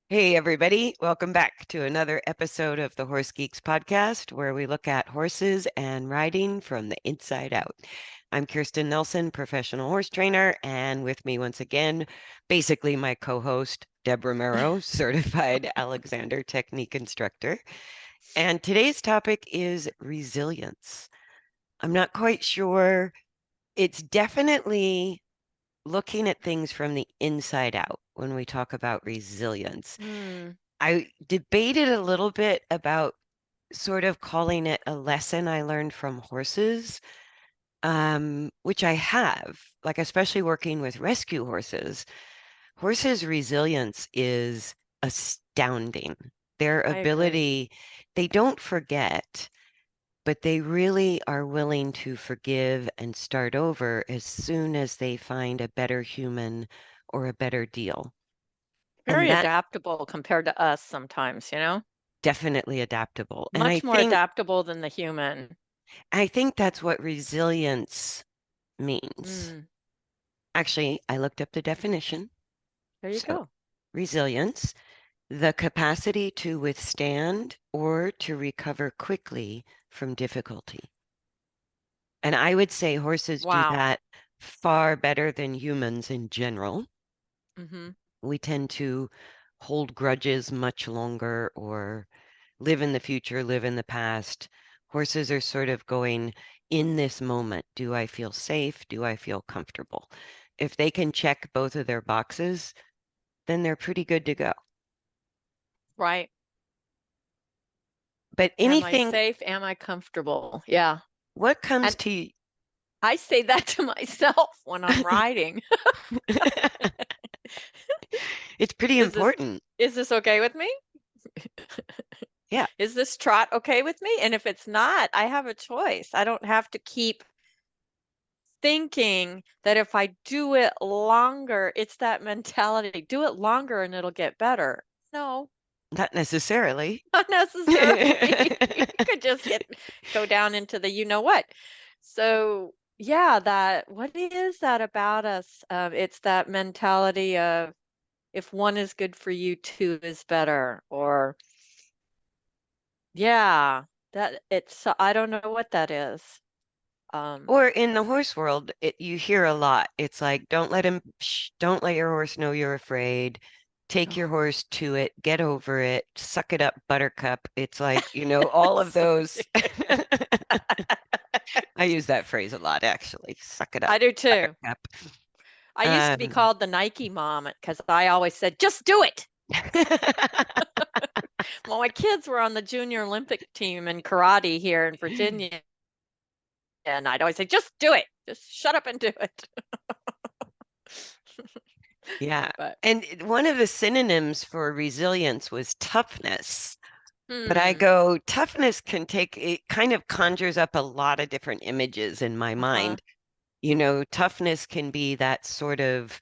Hey, everybody. Welcome back to another episode of the Horse Geeks podcast, where we look at horses and riding from the inside out. I'm Kirsten Nelson, professional horse trainer, and with me once again, basically my co-host, Deb Romero, certified Alexander technique instructor. And today's topic is resilience. I'm not quite sure. It's definitely looking at things from the inside out when we talk about resilience. Hmm. I debated a little bit about sort of calling it a lesson I learned from horses, which I have, like especially working with rescue horses. Horses' resilience is astounding. Their I agree. ability, they don't forget, but they really are willing to forgive and start over as soon as they find a better human or a better deal. And Very that adaptable compared to us sometimes, definitely adaptable. And much more adaptable than the human. I think that's what resilience means. Mm, Actually, I looked up the definition. there you So, go. resilience, the capacity to withstand or to recover quickly from difficulty. And I would say horses do Wow. that far better than humans in general. Mm-hmm. We tend to hold grudges much longer or live in the future, live in the past. Horses are sort of going in this moment. Do I feel safe? Do I feel comfortable? If they can check both of their boxes, then they're pretty good to go. Right. But Am I anything, safe? Am I comfortable? Yeah. what comes And to I say that to myself when I'm riding. it's pretty Is this important. is this okay with me? Yeah, Is this trot okay with me? And if it's not, I have a choice. I don't have to keep thinking that if I do it longer, it's that mentality. Do it longer and it'll get better. No, not necessarily. not necessarily. You could just go down into the you know what. So yeah, that what is that about us? It's that mentality of if one is good for you, two is better. Or yeah, that it's I don't know what that is. Um, Or in the horse world, you hear a lot. It's like, don't let your horse know you're afraid. Take your horse to it, get over it, suck it up, buttercup. It's like, all of so those. I use that phrase a lot, actually. Suck it up, I do too. buttercup. I used to be Um, called the Nike mom because I always said, just do it. Well, my kids were on the junior Olympic team in karate here in Virginia. And I'd always say, just do it. Just shut up and do it. yeah. But, And one of the synonyms for resilience was toughness. But I hmm. go, toughness can take, it kind of conjures up a lot of different images in my Uh-huh. mind. Toughness can be that sort of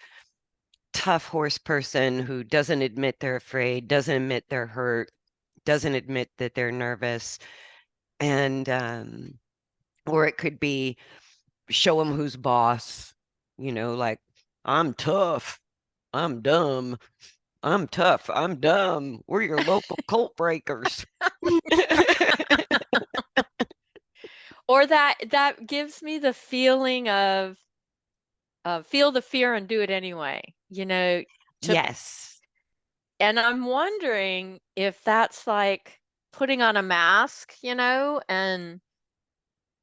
tough horse person who doesn't admit they're afraid, doesn't admit they're hurt, doesn't admit that they're nervous. And, or it could be show them who's boss, like, I'm tough, I'm dumb, I'm tough, I'm dumb. We're your local cult breakers. Or that gives me the feeling of feel the fear and do it anyway. To Yes. and I'm wondering if that's like putting on a mask, and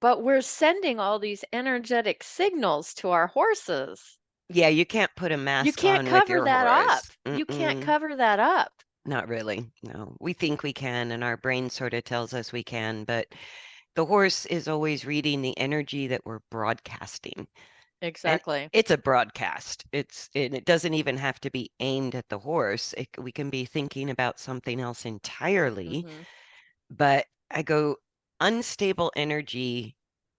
but we're sending all these energetic signals to our horses. Yeah, you can't put a You mask can't on with cover your that up. horse. You can't Mm-mm, cover that up. not really. No, we think we can, and our brain sort of tells us we can, but the horse is always reading the energy that we're broadcasting. And Exactly. it's a broadcast. And it doesn't even have to be aimed at the horse. We can be thinking about something else entirely. Hmm. But I go, unstable energy,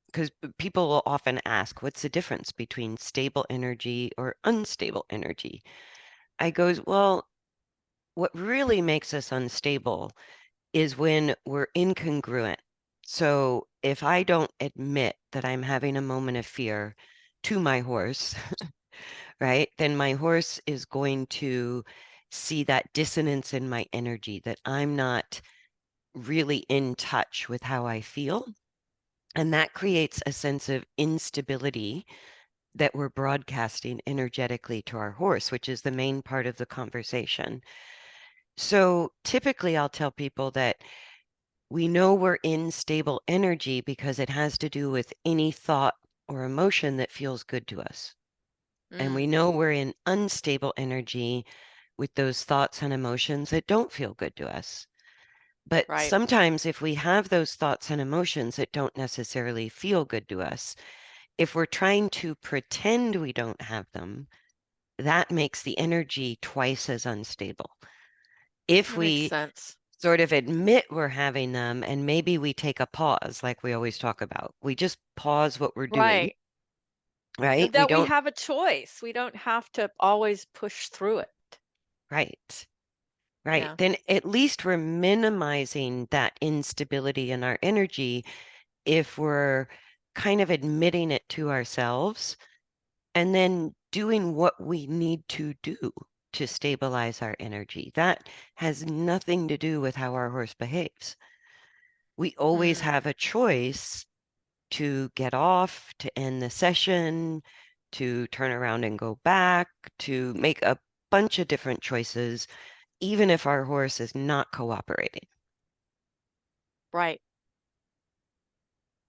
because people will often ask, what's the difference between stable energy or unstable energy? I goes, well, what really makes us unstable is when we're incongruent. So if I don't admit that I'm having a moment of fear to my horse, right, then my horse is going to see that dissonance in my energy, that I'm not really in touch with how I feel. And that creates a sense of instability that we're broadcasting energetically to our horse, which is the main part of the conversation. So typically, I'll tell people that we know we're in stable energy because it has to do with any thought or emotion that feels good to us. And we Mm, know we're in unstable energy with those thoughts and emotions that don't feel good to us. But right. sometimes, if we have those thoughts and emotions that don't necessarily feel good to us, if we're trying to pretend we don't have them, that makes the energy twice as unstable. If That makes we sense. sort of admit we're having them and maybe we take a pause, like we always talk about, we just pause what we're doing, Right. right? We That we don't, have a choice. We don't have to always push through it. right, right. Yeah. Then at least we're minimizing that instability in our energy if we're kind of admitting it to ourselves and then doing what we need to do to stabilize our energy. That has nothing to do with how our horse behaves. We always Mm, have a choice to get off, to end the session, to turn around and go back, to make a bunch of different choices, even if our horse is not cooperating. right.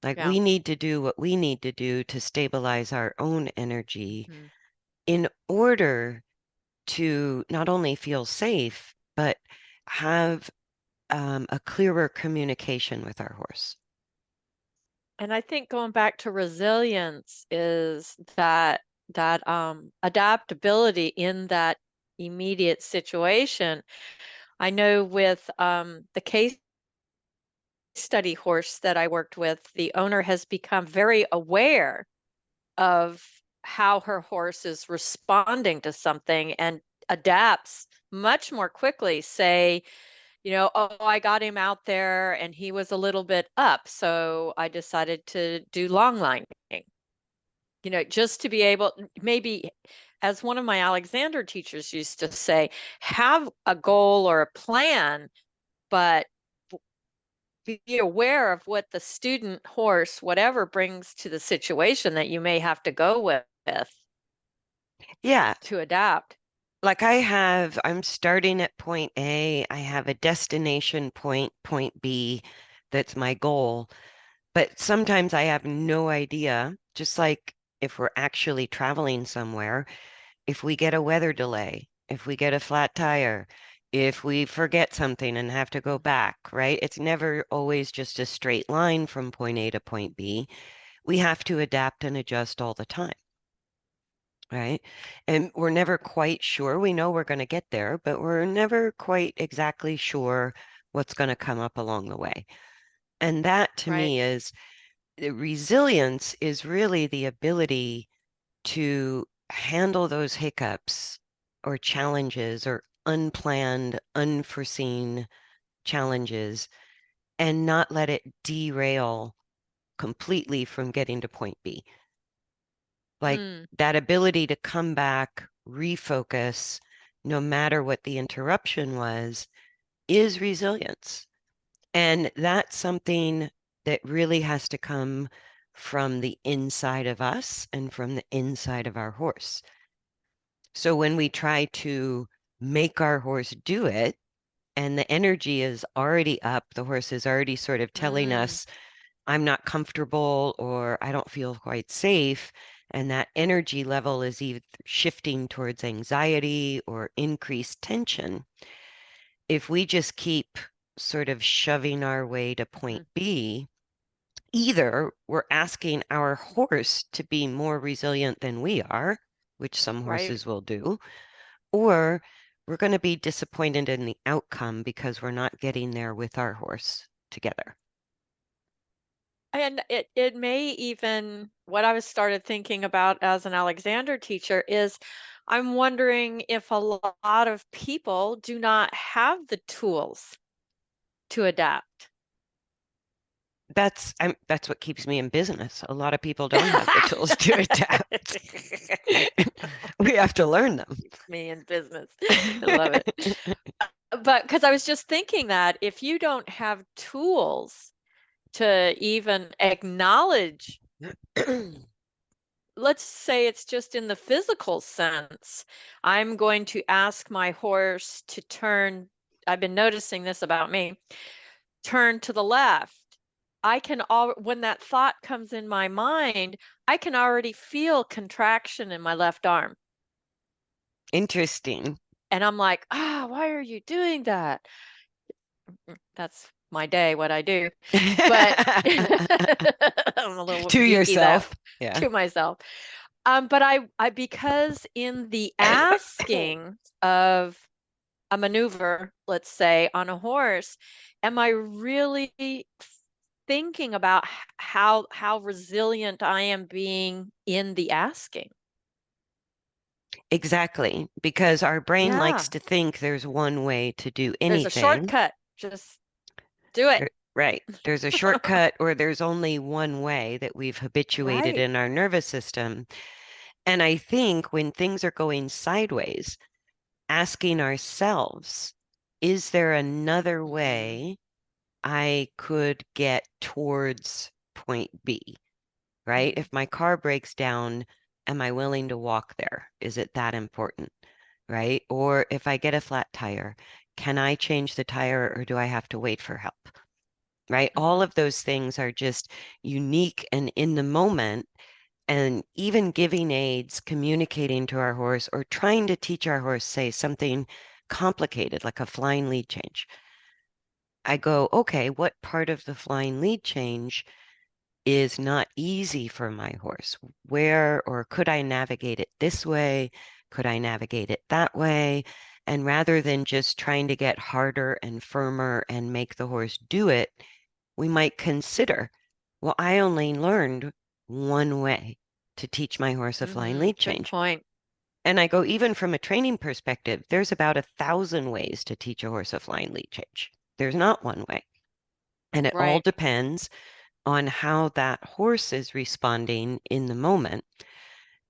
Like Yeah. we need to do what we need to do to stabilize our own energy Mm. in order to not only feel safe, but have a clearer communication with our horse. And I think going back to resilience is that adaptability in that immediate situation. I know with the case study horse that I worked with, the owner has become very aware of how her horse is responding to something and adapts much more quickly. Say, oh, I got him out there and he was a little bit up, so I decided to do long lining. Just to be able, maybe, as one of my Alexander teachers used to say, have a goal or a plan, but be aware of what the student horse, whatever, brings to the situation that you may have to go with Yeah, to adapt. like I'm starting at point A, I have a destination point, point B, that's my goal. But sometimes I have no idea, just like if we're actually traveling somewhere, if we get a weather delay, if we get a flat tire, if we forget something and have to go back, right? It's never always just a straight line from point A to point B. We have to adapt and adjust all the time, right? And we're never quite sure. We know we're going to get there, but we're never quite exactly sure what's going to come up along the way. And that to Right. me is the resilience is really the ability to handle those hiccups or challenges or unplanned, unforeseen challenges and not let it derail completely from getting to point B. Like Mm, that ability to come back, refocus, no matter what the interruption was, is resilience. And that's something that really has to come from the inside of us and from the inside of our horse. So when we try to make our horse do it, and the energy is already up, the horse is already sort of telling mm, us, I'm not comfortable or I don't feel quite safe. And that energy level is either shifting towards anxiety or increased tension. If we just keep sort of shoving our way to point mm, B, either we're asking our horse to be more resilient than we are, which some right. horses will do, or we're going to be disappointed in the outcome because we're not getting there with our horse together. And it may even, what I was started thinking about as an Alexander teacher is, I'm wondering if a lot of people do not have the tools to adapt. that's what keeps me in business. A lot of people don't have the tools to adapt. We have to learn them. Me in business. I love it. But because I was just thinking that if you don't have tools to even acknowledge, let's say it's just in the physical sense, I'm going to ask my horse to turn. I've been noticing this about me, turn to the left. I can when that thought comes in my mind, I can already feel contraction in my left arm. Interesting. And I'm like, why are you doing that? That's my day, what I do. But I'm a little To geeky that yourself. Yeah. to myself. But I because in the asking of a maneuver, let's say on a horse, am I really thinking about how resilient I am being in the asking? Exactly. Because our brain likes Yeah, to think there's one way to do there's a anything. shortcut. Just do it. Right. There's a shortcut, or there's only one way that we've habituated Right. in our nervous system. And I think when things are going sideways, asking ourselves, is there another Mhm. way I could get towards point B? Right? Mhm. If my car breaks down, am I willing to walk there? Is it that important? Right? Or if I get a flat tire, can I change the tire or do I have to wait for help? Right? All Mhm. of those things are just unique and in the moment. And even giving aids, communicating to our horse, or trying to teach our horse, say something complicated like a flying lead change. I go, okay, what part of the flying lead change is not easy for my horse? Where or could I navigate it this way? Could I navigate it that way? And rather than just trying to get harder and firmer and make the horse do it, we might consider, well, I only learned one way to teach my horse a flying lead Good change. point. And I go, even from a training perspective, there's about 1,000 ways to teach a horse a flying lead change. There's not one way. And it all Right. depends on how that horse is responding in the moment.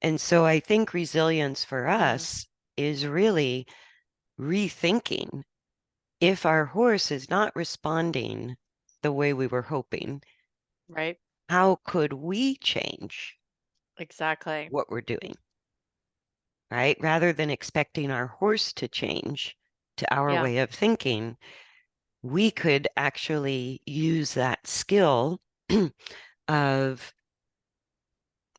And so I think resilience for Mhm. us is really rethinking, if our horse is not responding the way we were hoping, Right. how could we change Exactly. what we're doing, right? Rather than expecting our horse to change to our Yeah. way of thinking, we could actually use that skill of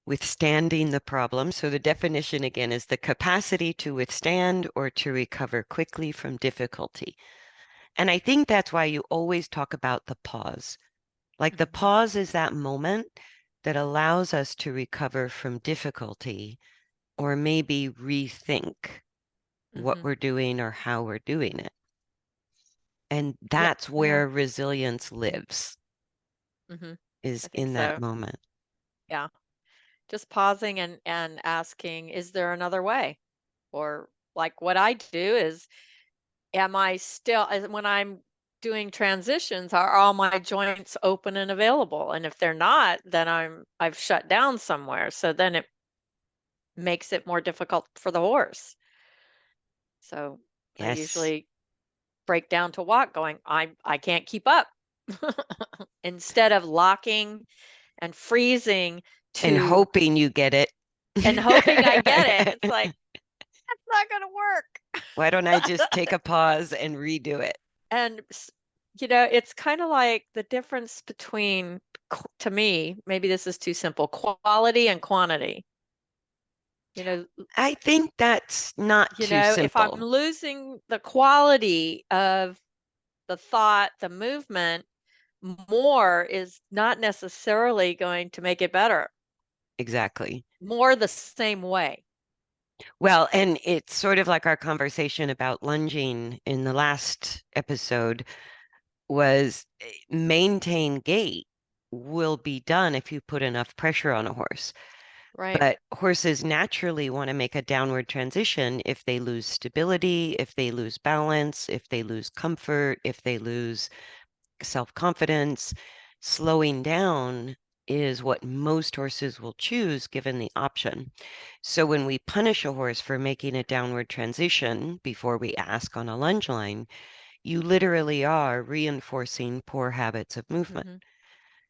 withstanding the problem. So the definition again is the capacity to withstand or to recover quickly from difficulty. And I think that's why you always talk about the pause. Like the Mhm. pause is that moment that allows us to recover from difficulty or maybe rethink what Mhm. we're doing or how we're doing it. And Yeah. that's Yeah. where resilience lives, Mhm. is I think in that so. moment. Yeah. Just pausing and asking, is there another way? Or like what I do is, am I still when I'm doing transitions, are all my joints open and available? And if they're not, then I've shut down somewhere. So then it makes it more difficult for the horse. So I Yes. usually break down to walk going, I can't keep up. Instead of locking and freezing And to hoping you get it. and hoping I get it. It's like, that's not going to work. Why don't I just take a pause and redo it? And it's kind of like the difference between, to me, maybe this is too simple, quality and quantity. You know, I think that's not too if I'm simple. losing the quality of the thought, the movement, more is not necessarily going to make it better. Exactly. More the same way. Well, and it's sort of like our conversation about lunging in the last episode was maintain gait will be done if you put enough pressure on a horse. Right. But horses naturally want to make a downward transition if they lose stability, if they lose balance, if they lose comfort, if they lose self-confidence. Slowing down is what most horses will choose given the option. So when we punish a horse for making a downward transition before we ask on a lunge line, you literally are reinforcing poor habits of movement. Mm-hmm.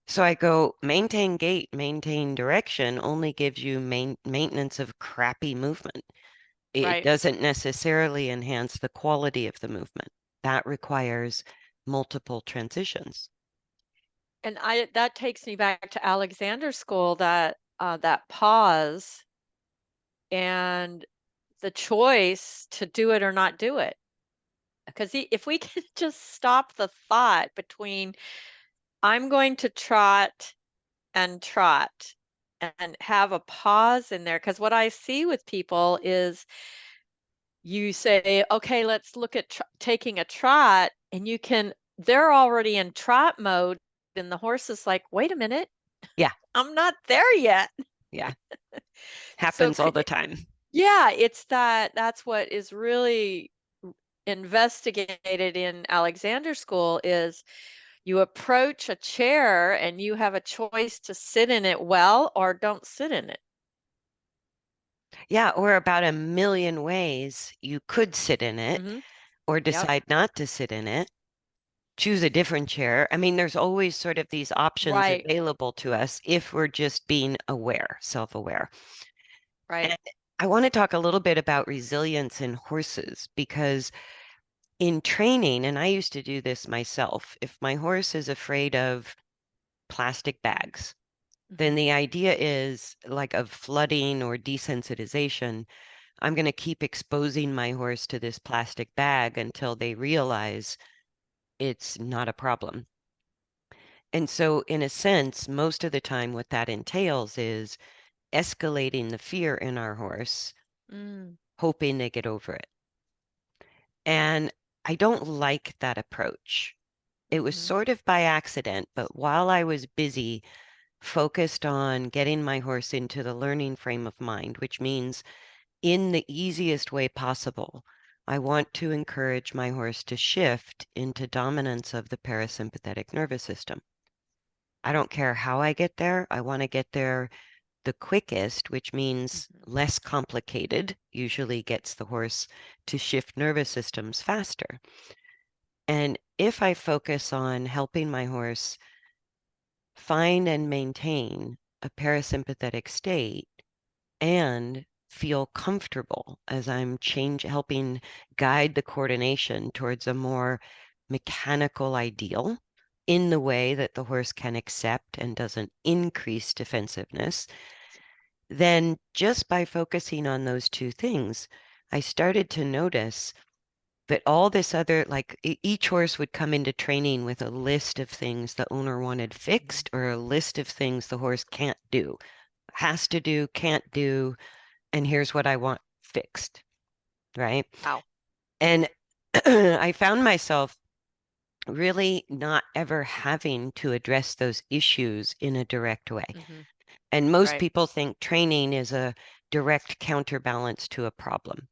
So I go, maintain gait, maintain direction only gives you maintenance of crappy movement. It Right. doesn't necessarily enhance the quality of the movement. That requires multiple transitions. And that takes me back to Alexander School, that pause and the choice to do it or not do it. Because if we can just stop the thought between I'm going to trot and trot and have a pause in there, because what I see with people is you say, okay, let's look at taking a trot, and they're already in trot mode, and the horse is like, wait a minute, Yeah, I'm not there yet. yeah. So Happens all the time. yeah, that's what is really investigated in Alexander School is you approach a chair and you have a choice to sit in it well or don't sit in it. Yeah, or about a million ways you could sit in it Mm-hmm. or Yep. decide not to sit in it. Choose a different chair. I mean, there's always sort of these options Right. available to us if we're just being aware, self-aware. Right. And I want to talk a little bit about resilience in horses because in training, and I used to do this myself, if my horse is afraid of plastic bags, then Mm-hmm. the idea is like of flooding or desensitization. I'm going to keep exposing my horse to this plastic bag until they realize it's not a problem. And so, in a sense, most of the time, what that entails is escalating the fear in our horse, Mm. hoping they get over it. And I don't like that approach. It was Mm-hmm. sort of by accident, but while I was busy focused on getting my horse into the learning frame of mind, which means in the easiest way possible, I want to encourage my horse to shift into dominance of the parasympathetic nervous system. I don't care how I get there. I want to get there the quickest, which means Mm-hmm. less complicated, usually gets the horse to shift nervous systems faster. And if I focus on helping my horse find and maintain a parasympathetic state and feel comfortable as I'm helping guide the coordination towards a more mechanical ideal in the way that the horse can accept and doesn't increase defensiveness, then just by focusing on those two things, I started to notice that all this other, like each horse would come into training with a list of things the owner wanted fixed or a list of things the horse can't do, has to do, can't do, and here's what I want fixed, right? Wow. And I found myself really not ever having to address those issues in a direct way. Mm-hmm. And most Right. people think training is a direct counterbalance to a problem.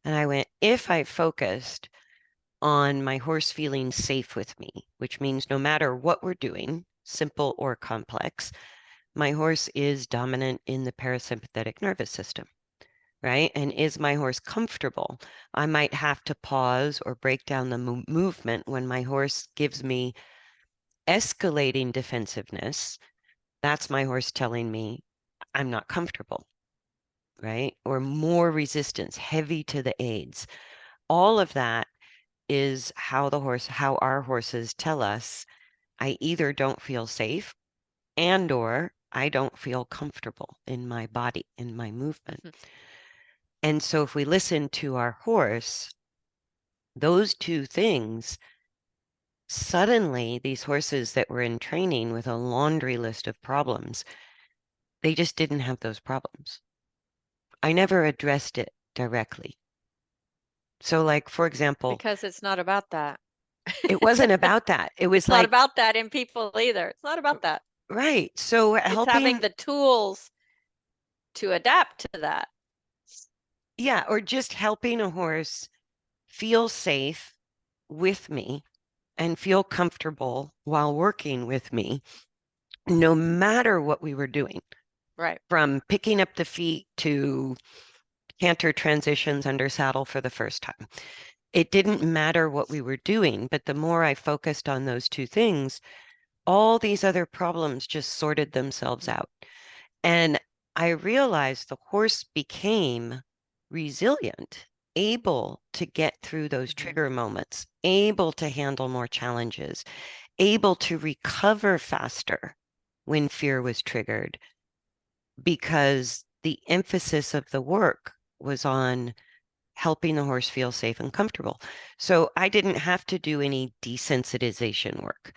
And I went, if I focused on my horse feeling safe with me, which means no matter what we're doing, simple or complex, my horse is dominant in the parasympathetic nervous system, right? And is my horse comfortable? I might have to pause or break down the movement when my horse gives me escalating defensiveness. That's my horse telling me I'm not comfortable, right? Or more resistance, heavy to the aids. All of that is how our horses tell us I either don't feel safe and or I don't feel comfortable in my body, in my movement. Mm-hmm. And so if we listen to our horse, those two things, suddenly these horses that were in training with a laundry list of problems, they just didn't have those problems. I never addressed it directly. So like, for example, Because it's not about that. it wasn't about that. It was It's not like, about that in people either. It's not about that. right. So It's having helping, the tools to adapt to that. yeah, or just helping a horse feel safe with me and feel comfortable while working with me, no matter what we were doing, Right. from picking up the feet to canter transitions under saddle for the first time. It didn't matter what we were doing, but the more I focused on those two things, all these other problems just sorted themselves out. And I realized the horse became resilient, able to get through those trigger moments, able to handle more challenges, able to recover faster when fear was triggered, because the emphasis of the work was on helping the horse feel safe and comfortable. So I didn't have to do any desensitization work.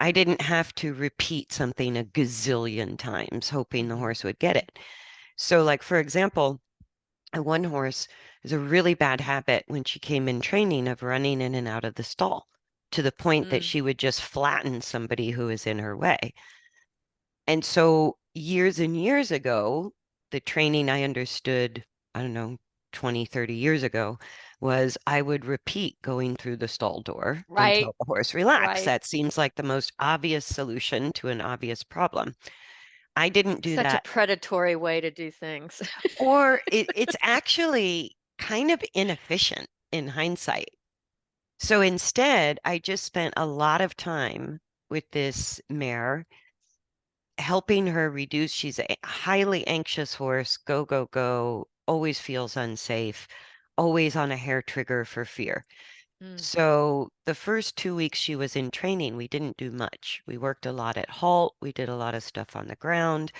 I didn't have to repeat something a gazillion times, hoping the horse would get it. So, like, for example, one horse is a really bad habit when she came in training of running in and out of the stall to the point that she would just flatten somebody who is in her way. And so years and years ago, the training I understood, I don't know, 20, 30 years ago, was I would repeat going through the stall door Right. until the horse relaxed. Right. That seems like the most obvious solution to an obvious problem. I didn't do Such a that. predatory way to do things. Or it's actually kind of inefficient in hindsight. So instead, I just spent a lot of time with this mare helping her reduce. She's a highly anxious horse, go, go, go, always feels unsafe, always on a hair trigger for fear. So the first 2 weeks she was in training, we didn't do much. We worked a lot at halt. We did a lot of stuff on the ground.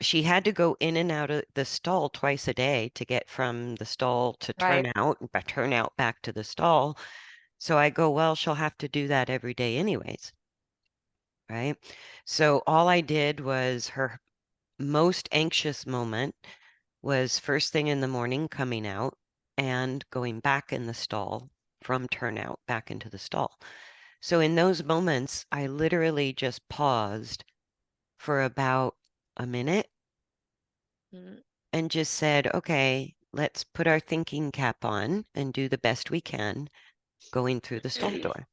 She had to go in and out of the stall twice a day to get from the stall to Right. turn out back to the stall. So I go, well, she'll have to do that every day anyways, right? So all I did was her most anxious moment was first thing in the morning coming out and going back in the stall from turnout back into the stall. So in those moments, I literally just paused for about a minute and just said, okay, let's put our thinking cap on and do the best we can going through the stall door.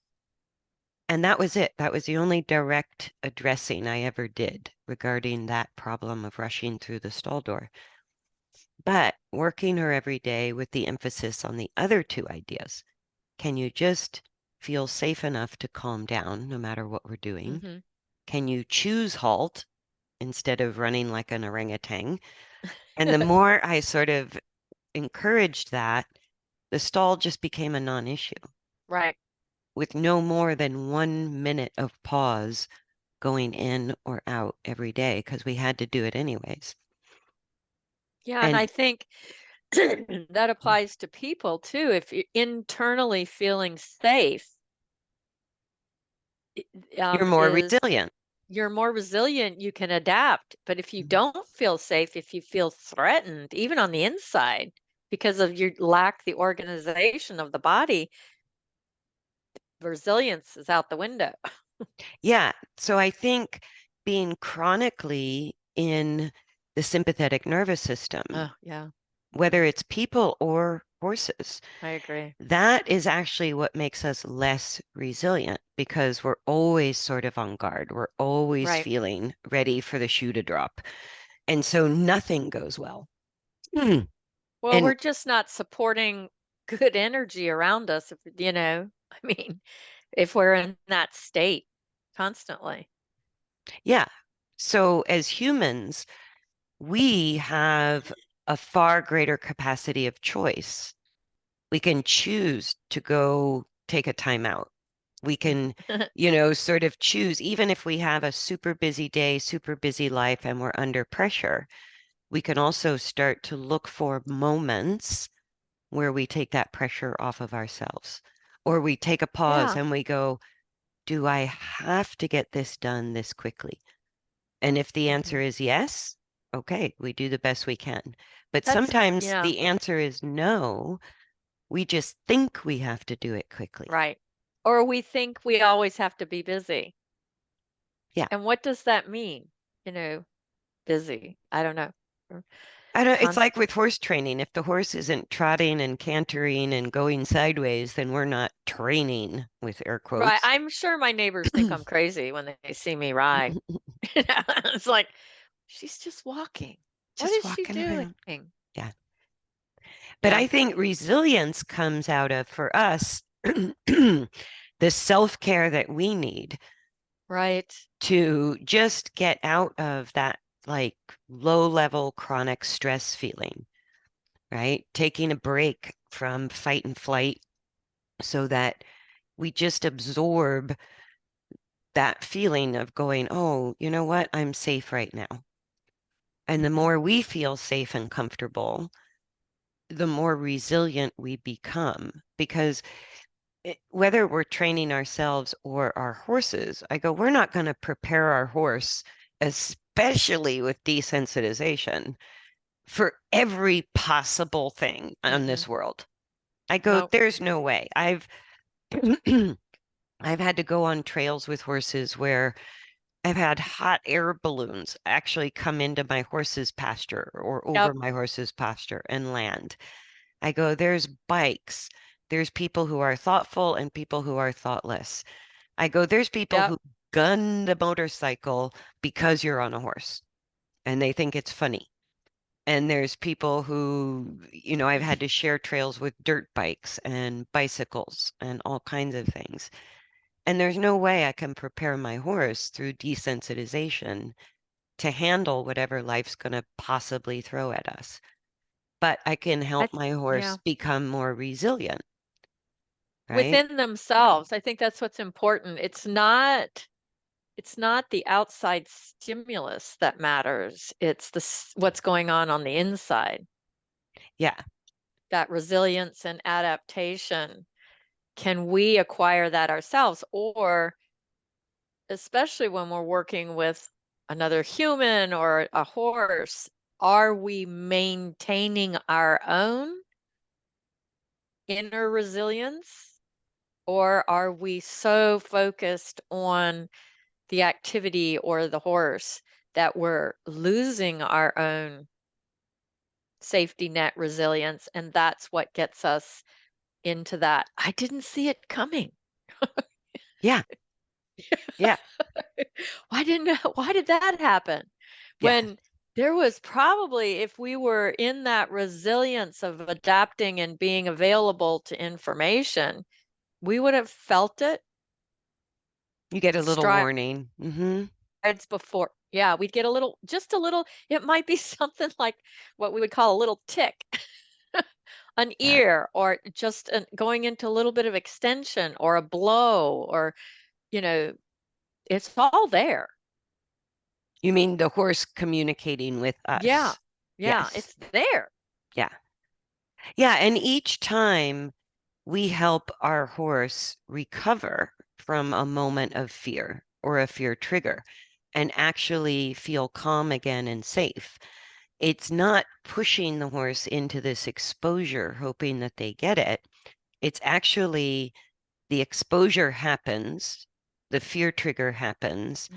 And that was it. That was the only direct addressing I ever did regarding that problem of rushing through the stall door. But working her every day with the emphasis on the other two ideas. Can you just feel safe enough to calm down no matter what we're doing? Can you choose halt instead of running like an orangutan? And the more I sort of encouraged that, the stall just became a non-issue Right. with no more than 1 minute of pause going in or out every day because we had to do it anyways. Yeah, and And I think that applies to people too. If you're internally feeling safe, you're more is resilient. you're more resilient, you can adapt. But if you don't feel safe, if you feel threatened, even on the inside, because of your lack the organization of the body, resilience is out the window. Yeah. So I think being chronically in the sympathetic nervous system, Oh, yeah, whether it's people or horses, I agree. that is actually what makes us less resilient because we're always sort of on guard. We're always Right. feeling ready for the shoe to drop. And so nothing goes well. Hmm. Well, And we're just not supporting good energy around us, I mean, if we're in that state constantly. yeah, so as humans, we have a far greater capacity of choice. We can choose to go take a timeout. We can, sort of choose, even if we have a super busy day, super busy life, and we're under pressure, we can also start to look for moments where we take that pressure off of ourselves. Or we take a pause Yeah, and we go, do I have to get this done this quickly? And if the answer is yes, okay, we do the best we can. But sometimes yeah, the answer is no. We just think we have to do it quickly. right. Or we think we always have to be busy. Yeah. And what does that mean? You know, busy. I don't know. I don't, it's Con like with horse training. If the horse isn't trotting and cantering and going sideways, then we're not training with air Right. quotes. I'm sure my neighbors think I'm crazy when they see me ride. It's like, she's just walking. What Just is she walking doing? around. Yeah. But Yeah. I think resilience comes out of, for us, the self-care that we need Right. to just get out of that like low-level chronic stress feeling, right? Taking a break from fight and flight so that we just absorb that feeling of going, oh, you know what? I'm safe right now. And the Hmm. more we feel safe and comfortable, the more resilient we become. Because whether we're training ourselves or our horses, I go, we're not going to prepare our horse, especially with desensitization, for every possible thing on Mm-mm. this world. I go, No. there's no way. I've I've had to go on trails with horses where I've had hot air balloons actually come into my horse's pasture or over Yep. my horse's pasture and land. I go, there's bikes. There's people who are thoughtful and people who are thoughtless. I go, there's people Yep. who gun the motorcycle because you're on a horse and they think it's funny. And there's people who, I've had to share trails with dirt bikes and bicycles and all kinds of things. And there's no way I can prepare my horse through desensitization to handle whatever life's going to possibly throw at us. But I can help my horse Yeah. become more resilient, right? Within themselves. I think that's what's important. It's not the outside stimulus that matters. It's what's going on the inside. Yeah. That resilience and adaptation. Can we acquire that ourselves? Or especially when we're working with another human or a horse, are we maintaining our own inner resilience? Or are we so focused on the activity or the horse that we're losing our own safety net resilience? And that's what gets us into that. I didn't see it coming. Yeah. Yeah. Why did that happen? Yeah. When there was probably, if we were in that resilience of adapting and being available to information, we would have felt it You get a little strides warning. before. Yeah, we'd get just a little, it might be something like what we would call a little tick, an Yeah. ear, or just going into a little bit of extension or a blow, or, you know, it's all there. You mean the horse communicating with Yeah. us? Yeah, Yes. it's there. Yeah. Yeah. And each time we help our horse recover from a moment of fear or a fear trigger and actually feel calm again and safe. It's not pushing the horse into this exposure, hoping that they get it. It's actually the exposure happens, the fear trigger happens.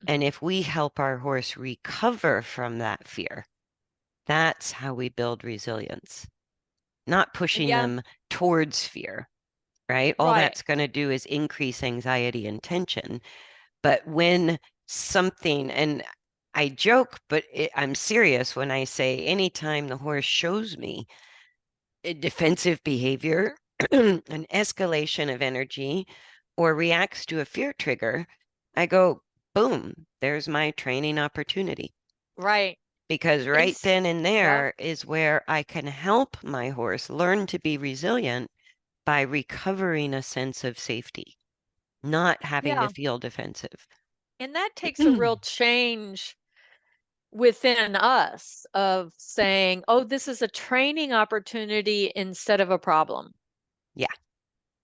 And Mhm. if we help our horse recover from that fear, that's how we build resilience, not pushing Yeah, them towards fear, right? All right. that's going to do is increase anxiety and tension. But when something, and I joke, but I'm serious when I say anytime the horse shows me a defensive behavior, an escalation of energy, or reacts to a fear trigger, I go, boom, there's my training opportunity. Right. Because right It's then and Yep. there is where I can help my horse learn to be resilient by recovering a sense of safety, not having to Yeah. feel defensive. And that takes a real change within us of saying, oh, this is a training opportunity instead of a problem. Yeah.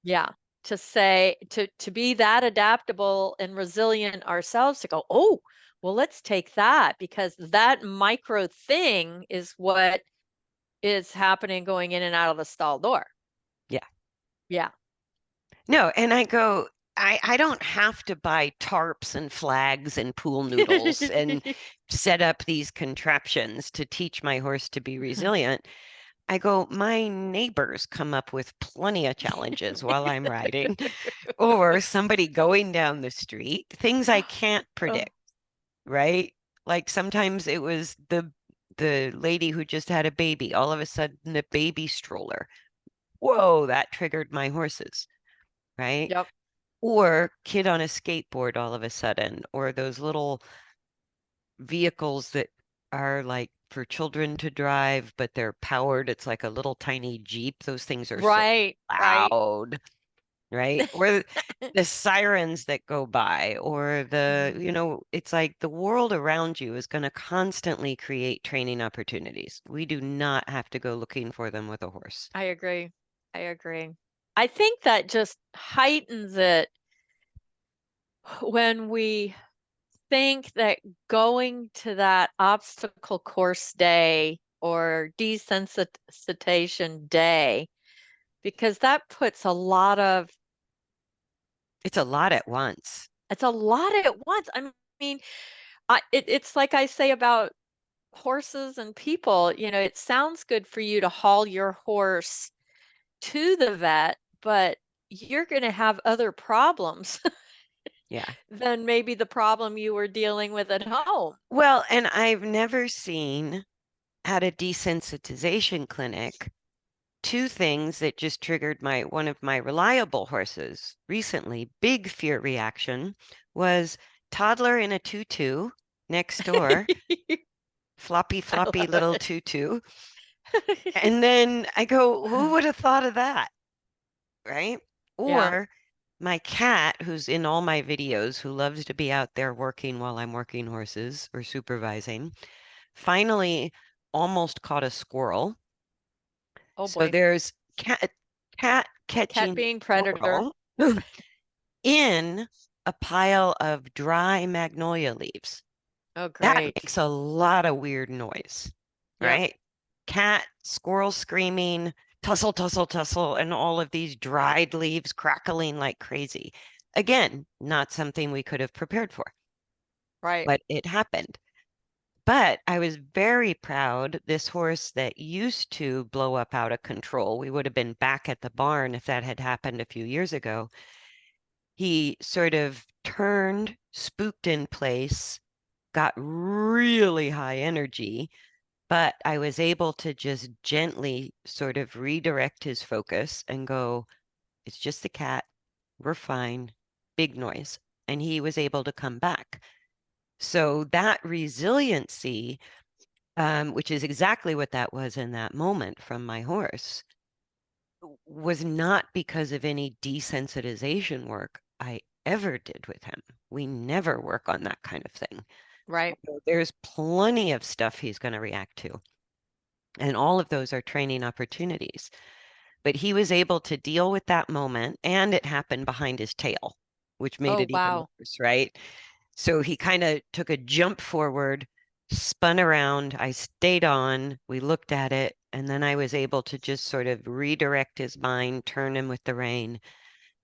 Yeah. To say, to be that adaptable and resilient ourselves, to go, oh, well, let's take that, because that micro thing is what is happening going in and out of the stall door. Yeah. Yeah. No, and I go, I don't have to buy tarps and flags and pool noodles and set up these contraptions to teach my horse to be resilient. I go, my neighbors come up with plenty of challenges while I'm riding, or somebody going down the street, things I can't Oh, predict, right? Like sometimes it was the lady who just had a baby, all of a sudden a baby stroller. Whoa, that triggered my horses, right? yep. Or kid on a skateboard all of a sudden, or those little vehicles that are like for children to drive, but they're powered. It's like a little tiny Jeep. Those things are so Right, right. loud, right? Or the sirens that go by, or Mhm. it's like the world around you is going to constantly create training opportunities. We do not have to go looking for them with a horse. I agree. I agree. I think that just heightens it when we think that going to that obstacle course day or desensitization day, because that puts a lot of, It's a lot at once. it's a lot at once. I mean, it's like I say about horses and people, it sounds good for you to haul your horse to the vet, but you're going to have other problems Yeah. than maybe the problem you were dealing with at home. Well, and I've never seen at a desensitization clinic two things that just triggered my one of my reliable horses recently. Big fear reaction was toddler in a tutu next door, floppy, I floppy love little it. tutu. And then I go, who would have thought of that? Right? Yeah. Or my cat, who's in all my videos, who loves to be out there working while I'm working horses or supervising, finally almost caught a squirrel. Oh So boy. there's cat Cat catching being predator. squirrel in a pile of dry magnolia leaves. Oh, That great. makes a lot of weird noise, Yep. right? Cat, squirrel screaming, tussle, tussle, tussle, and all of these dried leaves crackling like crazy. Again, not something we could have prepared for, Right. but it happened. But I was very proud. This horse that used to blow up out of control, we would have been back at the barn if that had happened a few years ago. He sort of turned, spooked in place, got really high energy, but I was able to just gently sort of redirect his focus and go, it's just the cat. We're fine. Big noise. And he was able to come back. So that resiliency, which is exactly what that was in that moment from my horse, was not because of any desensitization work I ever did with him. We never work on that kind of thing. Right. There's plenty of stuff he's going to react to, and all of those are training opportunities. But he was able to deal with that moment, and it happened behind his tail, which made Oh, it even wow. worse, right? So he kind of took a jump forward, spun around. I stayed on. We looked at it. And then I was able to just sort of redirect his mind, turn him with the rein.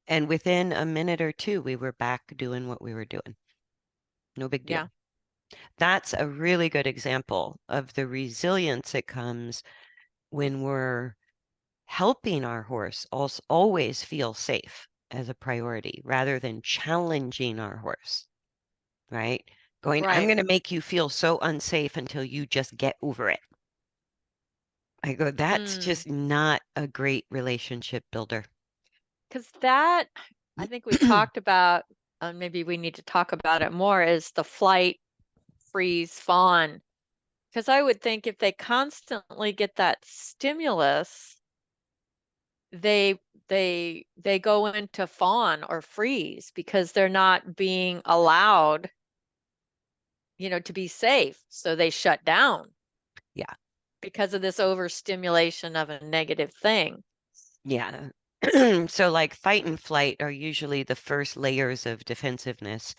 And within a minute or two, we were back doing what we were doing. No big deal. Yeah. That's a really good example of the resilience that comes when we're helping our horse always feel safe as a priority rather than challenging our horse, right? Going, I'm Right. going to make you feel so unsafe until you just get over it. I go, that's Mm. just not a great relationship builder. Because that, I think we talked about, maybe we need to talk about it more, is the flight, freeze, fawn. Because I would think if they constantly get that stimulus, they they go into fawn or freeze because they're not being allowed, to be safe. So they shut down Yeah. because of this overstimulation of a negative thing. Yeah. So, like fight and flight are usually the first layers of defensiveness,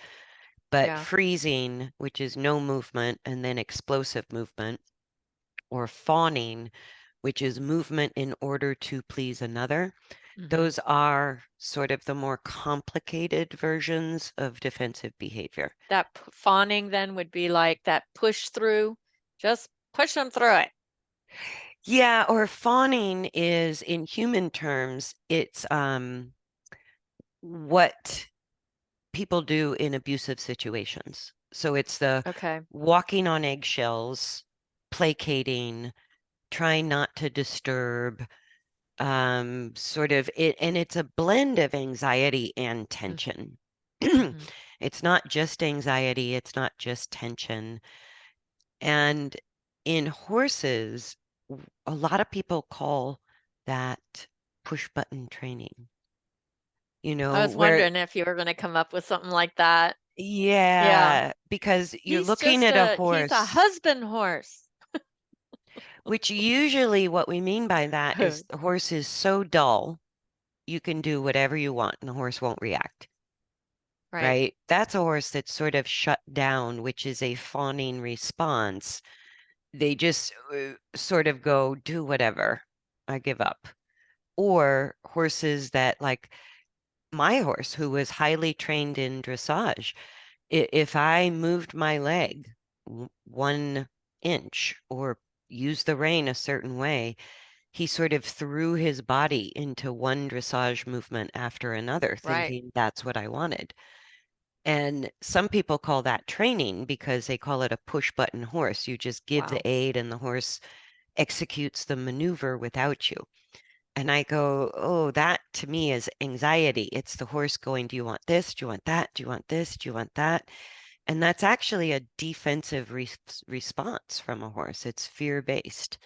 but Yeah. freezing, which is no movement, and then explosive movement, or fawning, which is movement in order to please another. Those are sort of the more complicated versions of defensive behavior. That fawning then would be like that push through, just push them through it. Yeah, or fawning is in human terms, it's what people do in abusive situations. So it's the Okay. walking on eggshells, placating, trying not to disturb, sort of it, and it's a blend of anxiety and tension. Mm-hmm. It's not just anxiety, it's not just tension. And in horses, a lot of people call that push button training, I was where, wondering if you were going to come up with something like that. Yeah. yeah, because you're looking at a He's a horse, husband horse. which usually what we mean by that is the horse is so dull, you can do whatever you want and the horse won't react. Right. Right? That's a horse that's sort of shut down, which is a fawning response. They just sort of go, do whatever, I give up. Or horses that, like my horse, who was highly trained in dressage, if I moved my leg 1 inch or used the rein a certain way, he sort of threw his body into one dressage movement after another, Right. thinking that's what I wanted. And some people call that training because they call it a push button horse. You just give the Wow. aid and the horse executes the maneuver without you. And I go, oh, that to me is anxiety. It's the horse going, do you want this? Do you want that? Do you want this? Do you want that? And that's actually a defensive response from a horse. It's fear-based.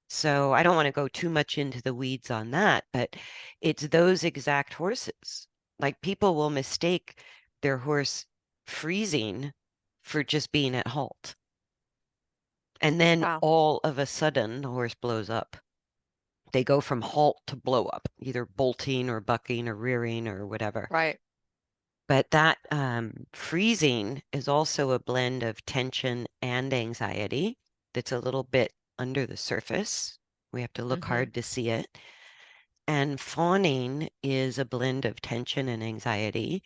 So I don't want to go too much into the weeds on that, but it's those exact horses. Like people will mistake their horse freezing for just being at halt. And then Wow. all of a sudden, the horse blows up. They go from halt to blow up, either bolting or bucking or rearing or whatever. Right. But that freezing is also a blend of tension and anxiety that's a little bit under the surface. We have to look Mm-hmm. hard to see it. And fawning is a blend of tension and anxiety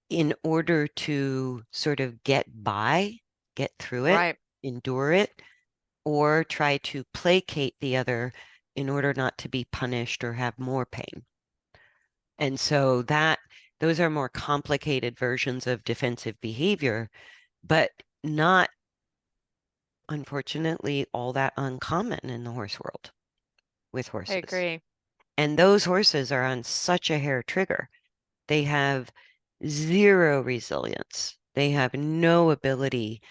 in order to sort of get by, get through it, Right. endure it, or try to placate the other in order not to be punished or have more pain. And so those are more complicated versions of defensive behavior, but not, unfortunately, all that uncommon in the horse world with I horses. agree. And those horses are on such a hair trigger. They have zero resilience. They have no ability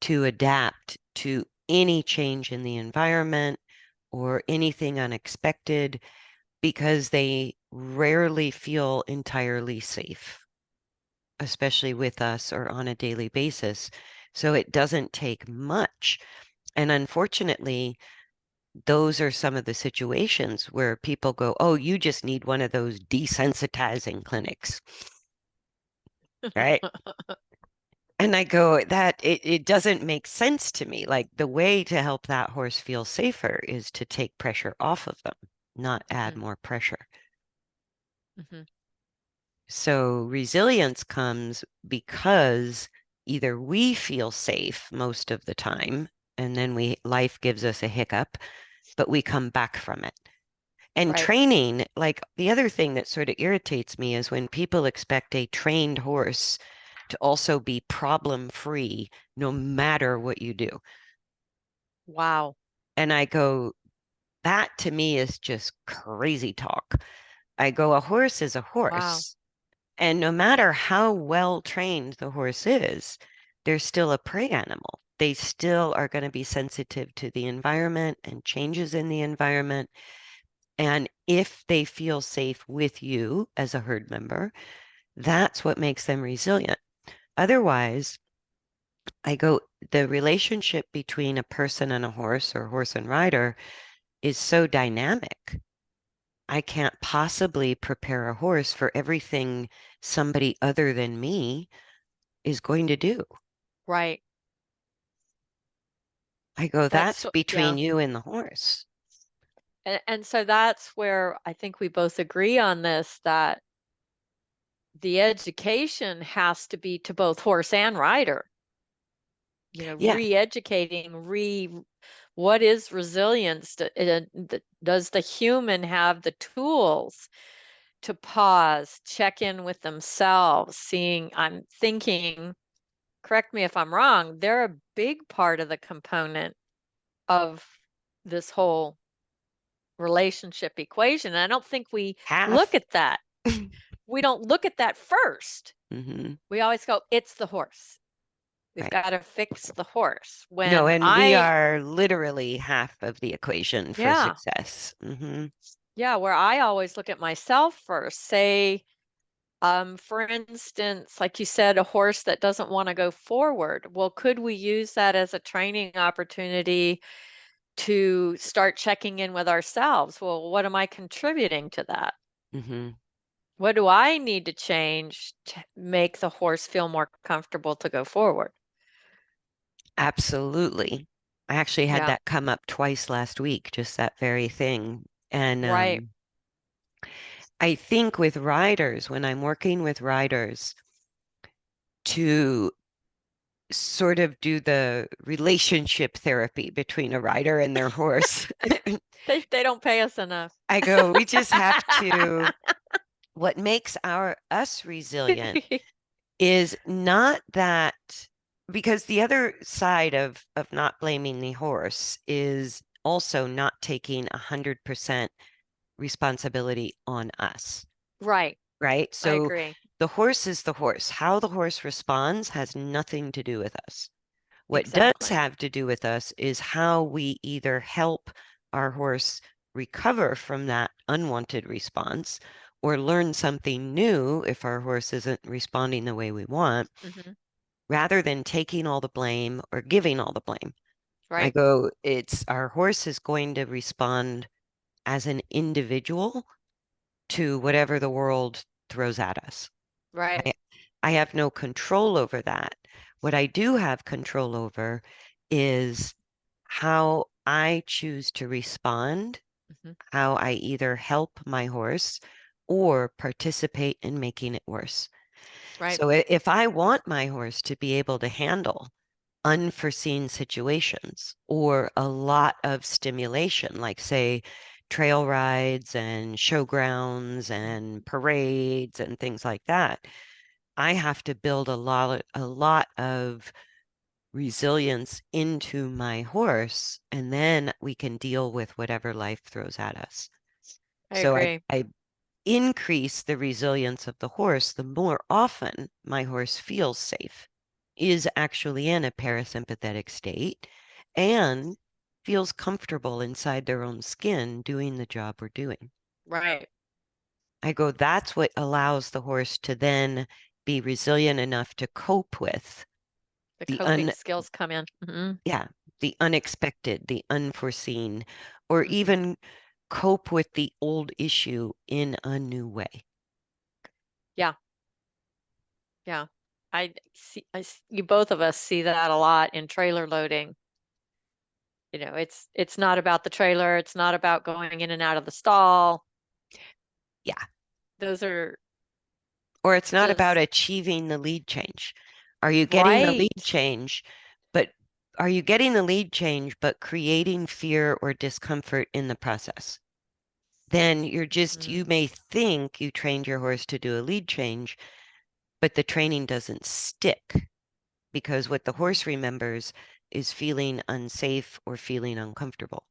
to adapt to any change in the environment or anything unexpected because they rarely feel entirely safe, especially with us or on a daily basis. So it doesn't take much. And unfortunately, those are some of the situations where people go, oh, you just need one of those desensitizing clinics, right? And I go, it doesn't make sense to me. Like the way to help that horse feel safer is to take pressure off of them, not add more pressure. Mm-hmm. So resilience comes because either we feel safe most of the time, and then life gives us a hiccup, but we come back from it. And Right. training, like the other thing that sort of irritates me is when people expect a trained horse to also be problem free no matter what you do. Wow. And I go, that to me is just crazy talk. I go, a horse is a Wow. horse. And no matter how well trained the horse is, they're still a prey animal. They still are going to be sensitive to the environment and changes in the environment. And if they feel safe with you as a herd member, that's what makes them resilient. Otherwise, I go, the relationship between a person and a horse or horse and rider is so dynamic. I can't possibly prepare a horse for everything somebody other than me is going to do. Right. I go, That's that's so, between yeah. you and the horse. And so that's where I think we both agree on this, that the education has to be to both horse and rider. Yeah. Re-educating, what is resilience? Does the human have the tools to pause, check in with themselves, I'm thinking, correct me if I'm wrong, they're a big part of the component of this whole relationship equation. I don't think we look Half. at that. We don't look at that first. Hmm. We always go, it's the horse. We've Right. got to fix the horse. No, and we are literally half of the equation for Yeah, success. Hmm. yeah, where I always look at myself first. Say, for instance, like you said, a horse that doesn't want to go forward. Well, could we use that as a training opportunity to start checking in with ourselves? Well, what am I contributing to that? Hmm. What do I need to change to make the horse feel more comfortable to go forward? Absolutely. I actually had Yeah, that come up twice last week, just that very thing. And right. I think with riders, when I'm working with riders to sort of do the relationship therapy between a rider and their horse, They don't pay us enough. I go, we just have to, what makes us resilient is not that, because the other side of not blaming the horse is also not taking 100% responsibility on us, Right. right? I So agree. the horse is the horse. How the horse responds has nothing to do with us. What does Exactly. have to do with us is how we either help our horse recover from that unwanted response or learn something new if our horse isn't responding the way we want, Hmm. rather than taking all the blame or giving all the blame. I Right. go, it's our horse is going to respond as an individual to whatever the world throws at us. Right. I, I have no control over that. What I do have control over is how I choose to respond, Hmm. how I either help my horse or participate in making it worse. Right. So if I want my horse to be able to handle unforeseen situations or a lot of stimulation, like say trail rides and showgrounds and parades and things like that, I have to build a lot of resilience into my horse, and then we can deal with whatever life throws at us. I So agree. I increase the resilience of the horse, the more often my horse feels safe, is actually in a parasympathetic state, and feels comfortable inside their own skin doing the job we're doing. Right. I go, that's what allows the horse to then be resilient enough to cope with The the coping skills come in. Hmm. yeah, the unexpected, the unforeseen, or Hmm. even cope with the old issue in a new way. Yeah. Yeah. You both of us see that a lot in trailer loading. It's not about the trailer. It's not about going in and out of the stall. Yeah. Those are Or it's not about just achieving the lead change. Are you getting the lead right. change, but are you getting the lead change, but creating fear or discomfort in the process? Then Mm, you may think you trained your horse to do a lead change, but the training doesn't stick because what the mhm. horse remembers is feeling unsafe or feeling uncomfortable.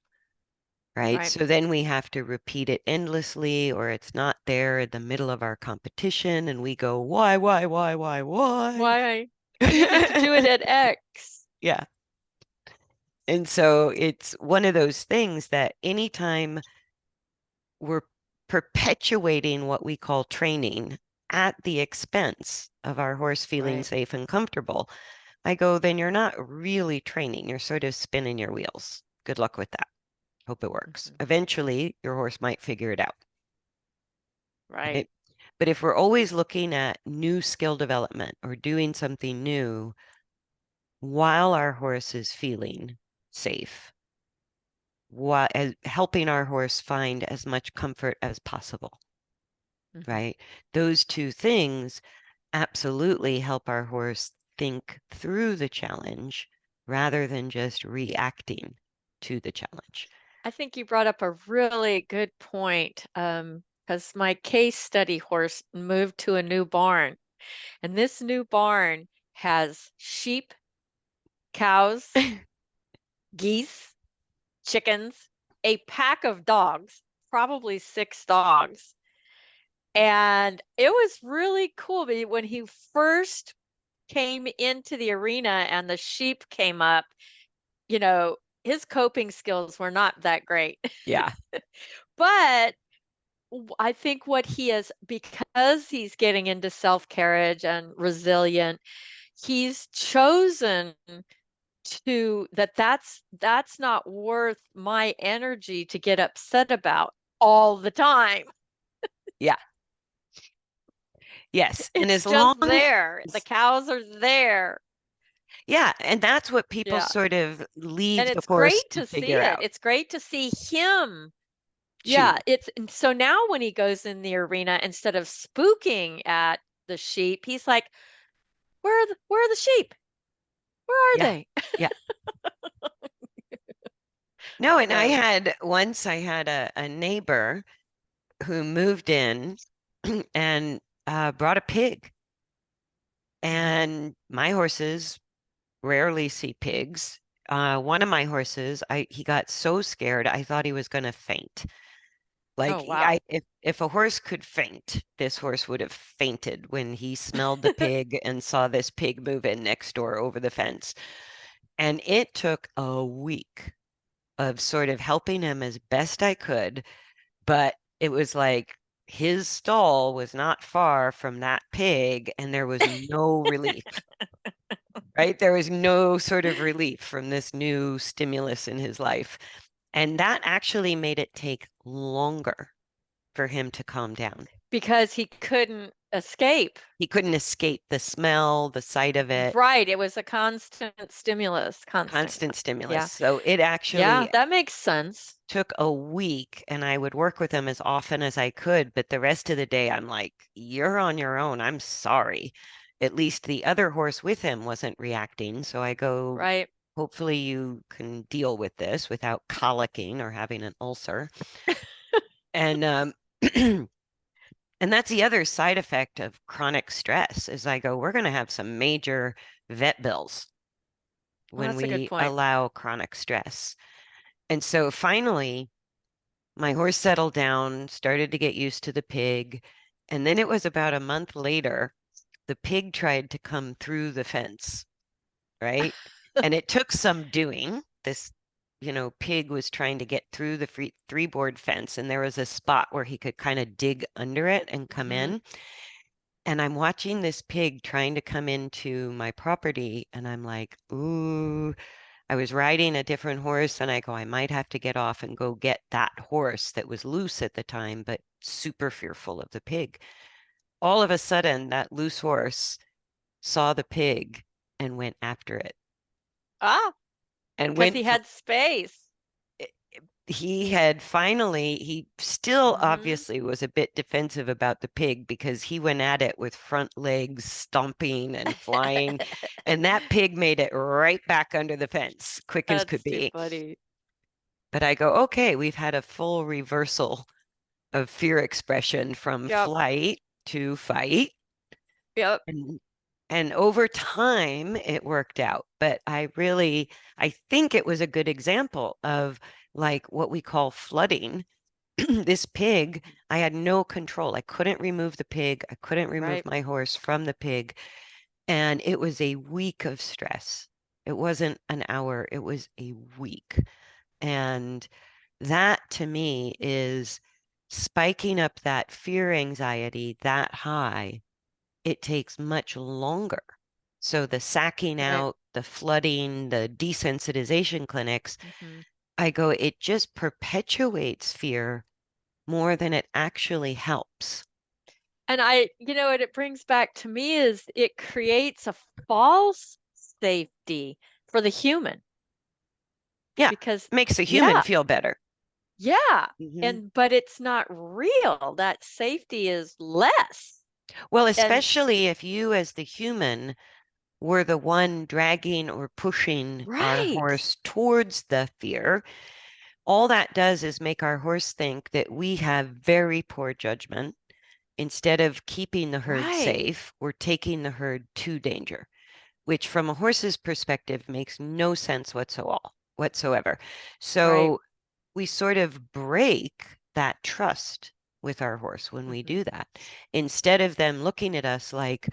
Right. Right. So then we have to repeat it endlessly, or it's not there in the middle of our competition, and we go, why? Why I needed to do it at X. Yeah. And so it's one of those things that anytime we're perpetuating what we call training at the expense of our horse feeling Right. safe and comfortable, I go, then you're not really training. You're sort of spinning your wheels. Good luck with that. Hope it works. Mhm. Eventually, your horse might figure it out. Right. Right? But if we're always looking at new skill development or doing something new while our horse is feeling safe, helping our horse find as much comfort as possible, Mhm. right? Those two things absolutely help our horse think through the challenge rather than just reacting to the challenge. I think you brought up a really good point, because my case study horse moved to a new barn, and this new barn has sheep, cows, geese, chickens, a pack of dogs, probably 6 dogs. And it was really cool when he first came into the arena and the sheep came up, you know, his coping skills were not that great. Yeah. But I think what he is, because he's getting into self-carriage and resilient, he's chosen to that's not worth my energy to get upset about all the time. Yeah. Yes. And It's as long just there. The as, cows are there. yeah, and that's what people Yeah. sort of And leave the it's horse great to to see figure it. out. It's great to see him. Yeah, Choose. it's and so now when he goes in the arena, instead of spooking at the sheep, he's like, where are the sheep? Where are Yeah. they? Yeah. No, and So, I had a neighbor who moved in and brought a pig. And my horses rarely see pigs. One of my horses, he got so scared, I thought he was going to faint. oh Like wow. if a horse could faint, this horse would have fainted when he smelled the pig and saw this pig move in next door over the fence. And it took a week of sort of helping him as best I could, but it was like his stall was not far from that pig, and there was no relief, right? There was no sort of relief from this new stimulus in his life. And that actually made it take longer for him to calm down. Because he couldn't escape. He couldn't escape the smell, the sight of it, Right. It was a constant stimulus, constant. constant stimulus. Yeah. So it Yeah, actually that makes sense. took a week, and I would work with him as often as I could. But the rest of the day, I'm like, you're on your own. I'm sorry. At least the other horse with him wasn't reacting. So I go, Right. hopefully you can deal with this without colicking or having an ulcer. And and that's the other side effect of chronic stress is I go, we're going to have some major vet bills Well, when that's a good we point. allow chronic stress. And so finally, my horse settled down, started to get used to the pig. And then it was about a month later, the pig tried to come through the fence, right? And it took some doing. This, pig was trying to get through the three board fence, and there was a spot where he could kind of dig under it and come Mhm. in. And I'm watching this pig trying to come into my property, and I'm like, ooh, I was riding a different horse, and I go, I might have to get off and go get that horse that was loose at the time, but super fearful of the pig. All of a sudden, that loose horse saw the pig and went after it Ah, and because went he for had space. he still Mhm. obviously was a bit defensive about the pig because he went at it with front legs stomping and flying, and that pig made it right back under the fence, quick as could That's too be. funny. But I go, okay, we've had a full reversal of fear expression from Yep. flight to fight. Yep. And over time it worked out. But I think it was a good example of like what we call flooding. This pig, I had no control. I couldn't remove the pig. I couldn't remove Right. my horse from the pig. And it was a week of stress. It wasn't an hour, it was a week. And that to me is spiking up that fear anxiety that high. It takes much longer. So the sacking Right. out, the flooding, the desensitization clinics, Mhm. I go, it just perpetuates fear more than it actually helps. And what it brings back to me is it creates a false safety for the human. Yeah. because Makes a human yeah, feel better. yeah. Hmm. But it's not real. That safety is less. Well, And especially if you as the human were the one dragging or pushing our right, horse towards the fear, all that does is make our horse think that we have very poor judgment. Instead of keeping the herd right, safe, we're taking the herd to danger, which from a horse's perspective makes no sense whatsoever. right. So we sort of break that trust with our horse when we Hmm. do that. Instead of them looking at us like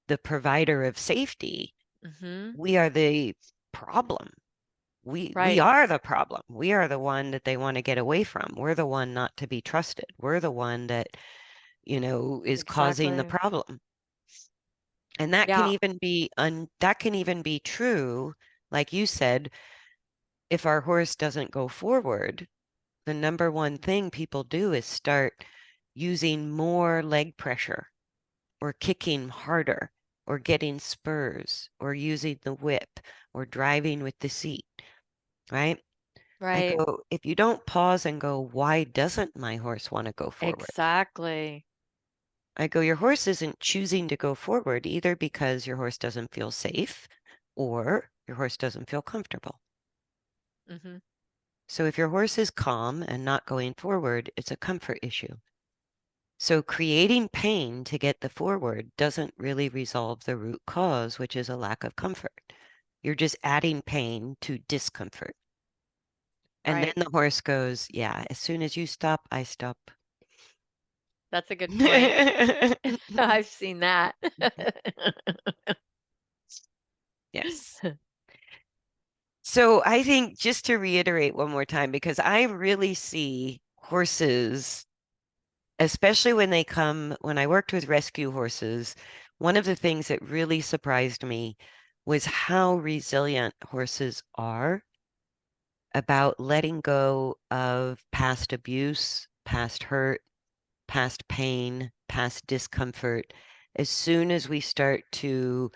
the provider of safety, Hmm. we are the problem. We Right. are the problem. We are the one that they want to get away from. We're the one not to be trusted. We're the one that, is causing the Exactly. problem. And that can Yeah. even be that can even be true, like you said, if our horse doesn't go forward, the number one thing people do is start using more leg pressure or kicking harder or getting spurs or using the whip or driving with the seat, right? I Right. go, if you don't pause and go, why doesn't my horse want to go forward? Exactly. I go, your horse isn't choosing to go forward either because your horse doesn't feel safe or your horse doesn't feel comfortable. Hmm. So if your horse is calm and not going forward, it's a comfort issue. So creating pain to get the forward doesn't really resolve the root cause, which is a lack of comfort. You're just adding pain to discomfort. And then Right. the horse goes, yeah, as soon as you stop, I stop. That's a good point. I've seen that. Yes. So I think just to reiterate one more time, because I really see horses, especially when I worked with rescue horses, one of the things that really surprised me was how resilient horses are about letting go of past abuse, past hurt, past pain, past discomfort. As soon as we start to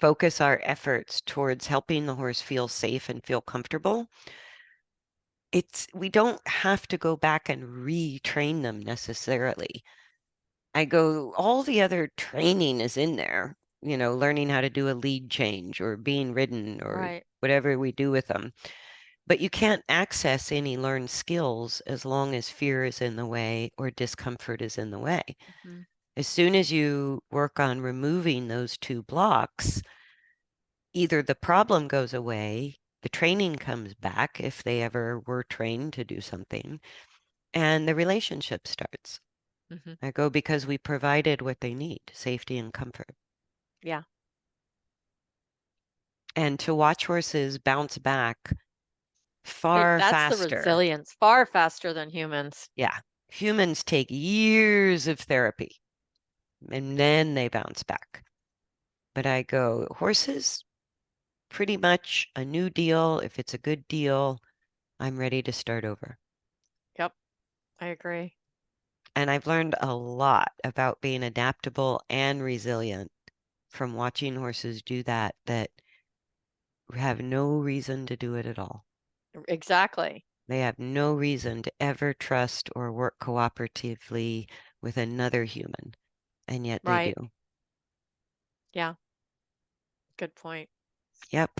focus our efforts towards helping the horse feel safe and feel comfortable, we don't have to go back and retrain them necessarily. I go, all the other training is in there, learning how to do a lead change or being ridden or Right. whatever we do with them. But you can't access any learned skills as long as fear is in the way or discomfort is in the way. Hmm. As soon as you work on removing those two blocks, either the problem goes away, the training comes back if they ever were trained to do something, and the relationship starts. Hmm. I go because we provided what they need, safety and comfort. Yeah. And to watch horses bounce back far That's the faster. resilience, far faster than humans. Yeah. Humans take years of therapy and then they bounce back. But I go, horses, pretty much a new deal. If it's a good deal, I'm ready to start over. Yep. I agree. And I've learned a lot about being adaptable and resilient from watching horses do that have no reason to do it at all. Exactly. They have no reason to ever trust or work cooperatively with another human, and yet they do. Right. Yeah. Good point. Yep.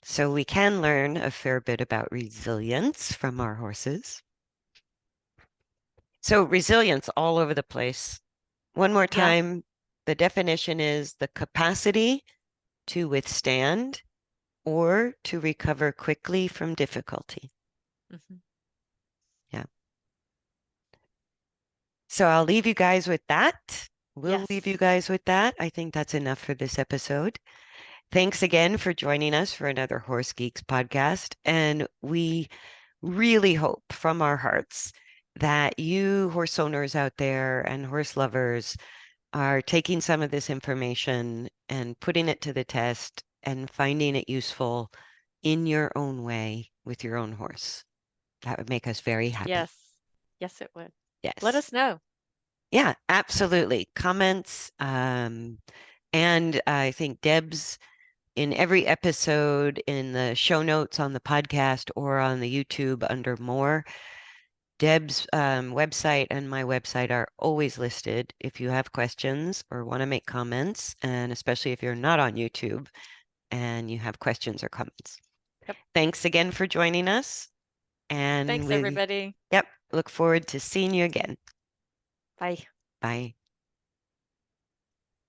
So we can learn a fair bit about resilience from our horses. So resilience all over the place. One more Yeah. time, the definition is the capacity to withstand or to recover quickly from difficulty. Hmm. Yeah. So I'll leave you guys with that. We'll leave you Yes. guys with that. I think that's enough for this episode. Thanks again for joining us for another Horse Geeks podcast. And we really hope from our hearts that you horse owners out there and horse lovers are taking some of this information and putting it to the test and finding it useful in your own way with your own horse. That would make us very happy. Yes. Yes, it would. Let Yes. us know. Yeah, absolutely. Comments. And I think Deb's in every episode, in the show notes on the podcast or on the YouTube under more, Deb's website and my website are always listed if you have questions or want to make comments, and especially if you're not on YouTube and you have questions or comments. Yep. Thanks again for joining us. And Thanks, everybody. yep, look forward to seeing you again. Bye. Bye.